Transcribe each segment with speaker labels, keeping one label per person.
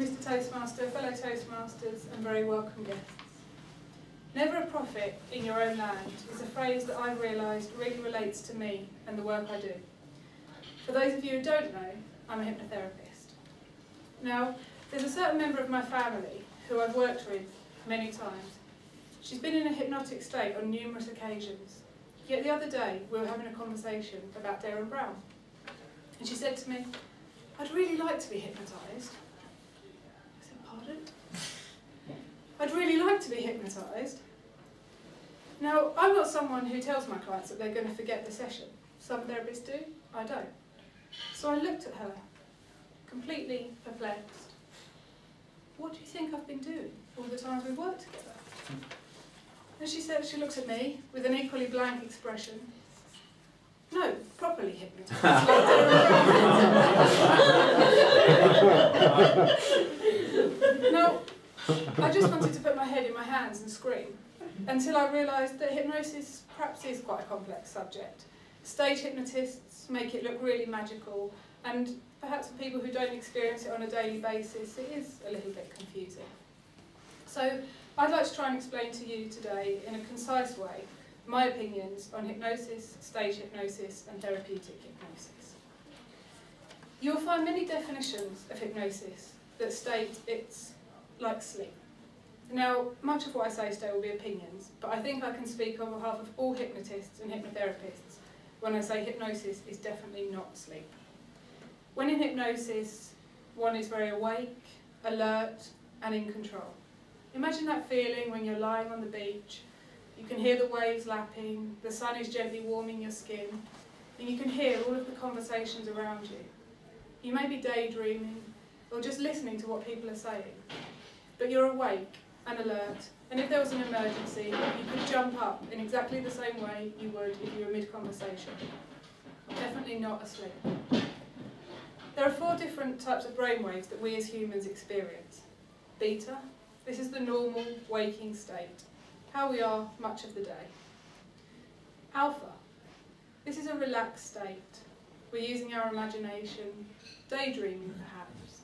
Speaker 1: Mr. Toastmaster, fellow Toastmasters, and very welcome guests. Never a prophet in your own land is a phrase that I've realised really relates to me and the work I do. For those of you who don't know, I'm a hypnotherapist. Now, there's a certain member of my family who I've worked with many times. She's been in a hypnotic state on numerous occasions. Yet the other day, we were having a conversation about Darren Brown. And she said to me, "I'd really like to be hypnotised." I said, "Pardon?" "I'd really like to be hypnotised." Now, I'm not someone who tells my clients that they're going to forget the session. Some therapists do, I don't. So I looked at her, completely perplexed. "What do you think I've been doing all the times we've worked together?" And she said, she looks at me with an equally blank expression. "No, properly hypnotised." Now, I just wanted to put my head in my hands and scream, until I realised that hypnosis perhaps is quite a complex subject. Stage hypnotists make it look really magical, and perhaps for people who don't experience it on a daily basis, it is a little bit confusing. So I'd like to try and explain to you today, in a concise way, my opinions on hypnosis, stage hypnosis, and therapeutic hypnosis. You'll find many definitions of hypnosis that state it's like sleep. Now, much of what I say today will be opinions, but I think I can speak on behalf of all hypnotists and hypnotherapists when I say hypnosis is definitely not sleep. When in hypnosis, one is very awake, alert, and in control. Imagine that feeling when you're lying on the beach, you can hear the waves lapping, the sun is gently warming your skin, and you can hear all of the conversations around you. You may be daydreaming, or just listening to what people are saying, but you're awake and alert, and if there was an emergency, you could jump up in exactly the same way you would if you were mid-conversation. Definitely not asleep. There are 4 different types of brainwaves that we as humans experience. Beta, this is the normal waking state, how we are much of the day. Alpha, this is a relaxed state. We're using our imagination, daydreaming perhaps.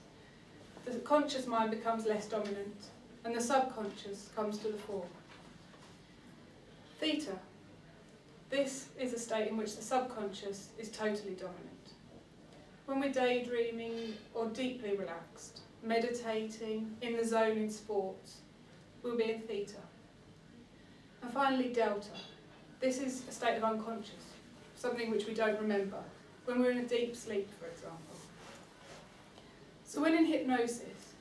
Speaker 1: The conscious mind becomes less dominant, and the subconscious comes to the fore. Theta, this is a state in which the subconscious is totally dominant. When we're daydreaming or deeply relaxed, meditating, in the zone in sports, we'll be in theta. And finally, delta. This is a state of unconscious, something which we don't remember, when we're in a deep sleep, for example. So when in hypnosis,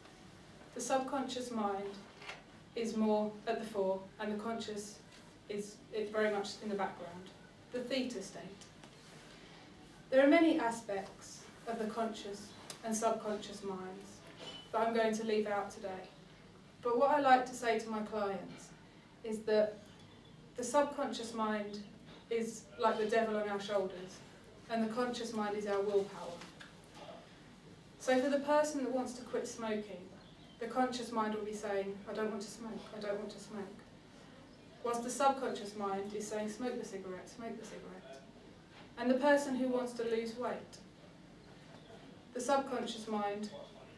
Speaker 1: the subconscious mind is more at the fore, and the conscious is very much in the background, the theta state. There are many aspects of the conscious and subconscious minds that I'm going to leave out today. But what I like to say to my clients is that the subconscious mind is like the devil on our shoulders, and the conscious mind is our willpower. So for the person that wants to quit smoking, the conscious mind will be saying, "I don't want to smoke, I don't want to smoke." Whilst the subconscious mind is saying, "Smoke the cigarette, smoke the cigarette." And the person who wants to lose weight, the subconscious mind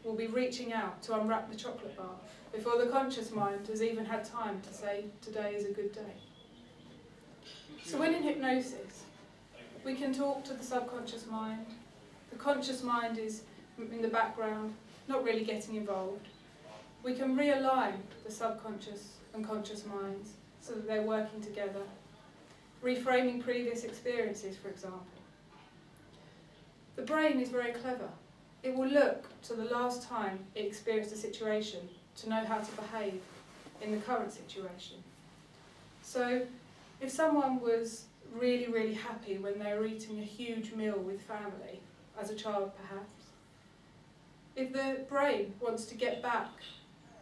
Speaker 1: will be reaching out to unwrap the chocolate bar before the conscious mind has even had time to say, "Today is a good day." So when in hypnosis, we can talk to the subconscious mind. The conscious mind is in the background, not really getting involved. We can realign the subconscious and conscious minds so that they're working together, reframing previous experiences, for example. The brain is very clever. It will look to the last time it experienced a situation to know how to behave in the current situation. So if someone was really, really happy when they were eating a huge meal with family, as a child perhaps, if the brain wants to get back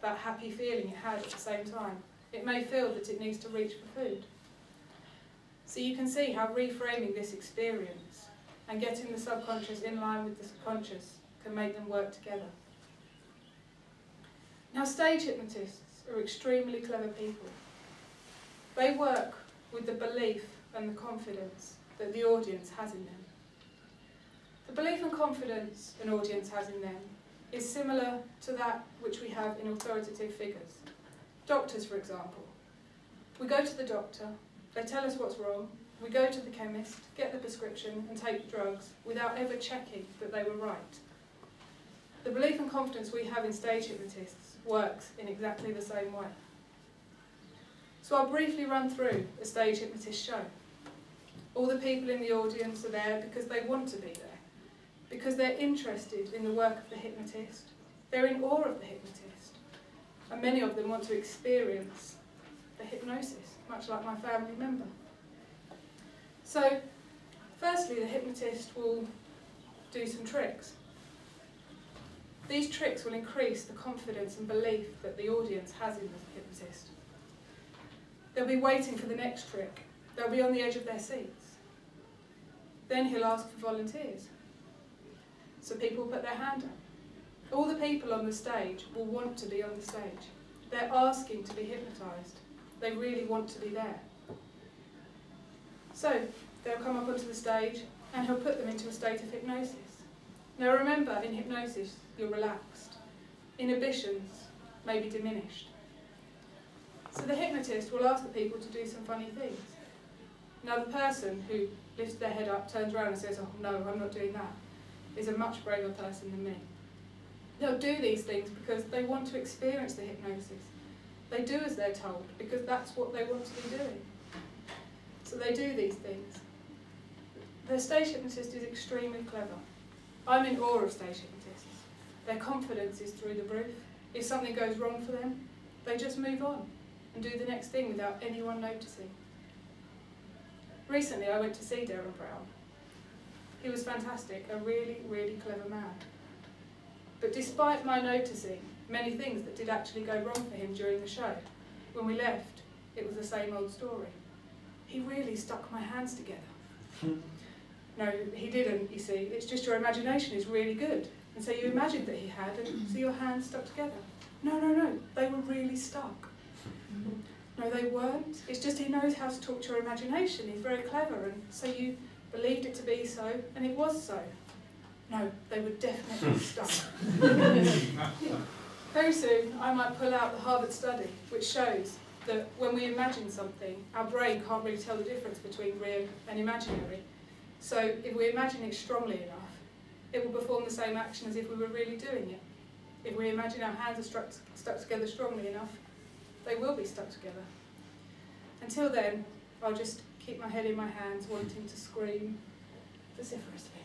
Speaker 1: that happy feeling it had at the same time, it may feel that it needs to reach for food. So you can see how reframing this experience and getting the subconscious in line with the conscious can make them work together. Now, stage hypnotists are extremely clever people. They work with the belief and the confidence that the audience has in them. The belief and confidence an audience has in them is similar to that which we have in authoritative figures. Doctors, for example. We go to the doctor, they tell us what's wrong, we go to the chemist, get the prescription and take the drugs without ever checking that they were right. The belief and confidence we have in stage hypnotists works in exactly the same way. So I'll briefly run through a stage hypnotist show. All the people in the audience are there because they want to be there, because they're interested in the work of the hypnotist, they're in awe of the hypnotist, and many of them want to experience the hypnosis, much like my family member. So, firstly, the hypnotist will do some tricks. These tricks will increase the confidence and belief that the audience has in the hypnotist. They'll be waiting for the next trick. They'll be on the edge of their seats. Then he'll ask for volunteers. So people put their hand up. All the people on the stage will want to be on the stage. They're asking to be hypnotised. They really want to be there. So they'll come up onto the stage and he'll put them into a state of hypnosis. Now remember, in hypnosis, you're relaxed. Inhibitions may be diminished. So the hypnotist will ask the people to do some funny things. Now the person who lifts their head up, turns around and says, "Oh no, I'm not doing that," is a much braver person than me. They'll do these things because they want to experience the hypnosis. They do as they're told because that's what they want to be doing. So they do these things. The stage hypnotist is extremely clever. I'm in awe of stage hypnotists. Their confidence is through the roof. If something goes wrong for them, they just move on and do the next thing without anyone noticing. Recently I went to see Darren Brown. He was fantastic, a really, really clever man. But despite my noticing many things that did actually go wrong for him during the show, when we left, it was the same old story. He really stuck my hands together. No, he didn't, you see. It's just your imagination is really good. And so you imagined that he had, and so your hands stuck together. No, no, no, they were really stuck. No, they weren't. It's just he knows how to talk to your imagination. He's very clever, and so you believed it to be so, and it was so. No, they were definitely stuck. Very soon, I might pull out the Harvard study, which shows that when we imagine something, our brain can't really tell the difference between real and imaginary. So if we imagine it strongly enough, it will perform the same action as if we were really doing it. If we imagine our hands are stuck together strongly enough, they will be stuck together. Until then, I'll just keep my head in my hands, wanting to scream vociferously.